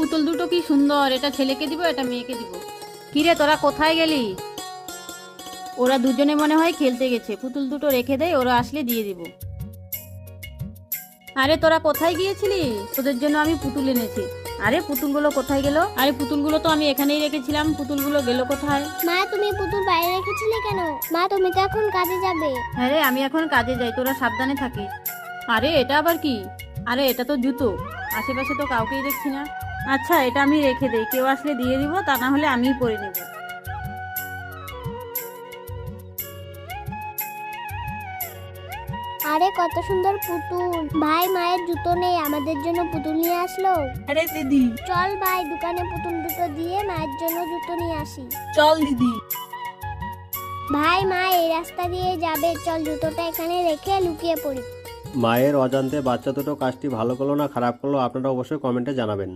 পুতুল দুটো কি সুন্দর, এটা ছেলেকে দিব এটা মেয়েকে দিব। কিরে তোরা কোথায় গেলি? ওরা দুজনে মনে হয় খেলতে গেছে, পুতুল দুটো রেখে দেয়, ওরা আসলে দিয়ে দিব। আরে তোরা কোথায় গিয়েছিলি? তোদের জন্য আমি পুতুল এনেছি। আরে পুতুলগুলো কোথায় গেল? আরে পুতুলগুলো তো আমি এখানেই রেখেছিলাম, পুতুলগুলো গেল কোথায়? মা তুমি পুতুল বাইরে রেখেছিলে কেন? মা তুমি তো এখন কাজে যাবে। আরে আমি এখন কাজে যাই, তোরা সাবধানে থাকিস। আরে এটা আবার কি? আরে এটা তো জুতো, আশেপাশে তো কাউকেই দেখছি না। আচ্ছা এটা আমি রেখে দেই, কেউ আসলে দিয়ে দিব, তা না হলে আমিই পরে নেব। আরে কত সুন্দর পুতুল! ভাই মায়ের জুতো নেই, আমাদের জন্য পুতুল নিয়ে আসলো। আরে দিদি, চল ভাই দোকানে পুতুল দুটো দিয়ে মায়ের জন্য জুতো নিয়ে আসি। চল দিদি। ভাই মা এই রাস্তা দিয়ে যাবে, চল জুতোটা এখানে রেখে লুকিয়ে পড়ি। মায়ের অজান্তে বাচ্চা দুটো কাজটি ভালো করলো না খারাপ করলো আপনারা অবশ্যই কমেন্টে জানাবেন।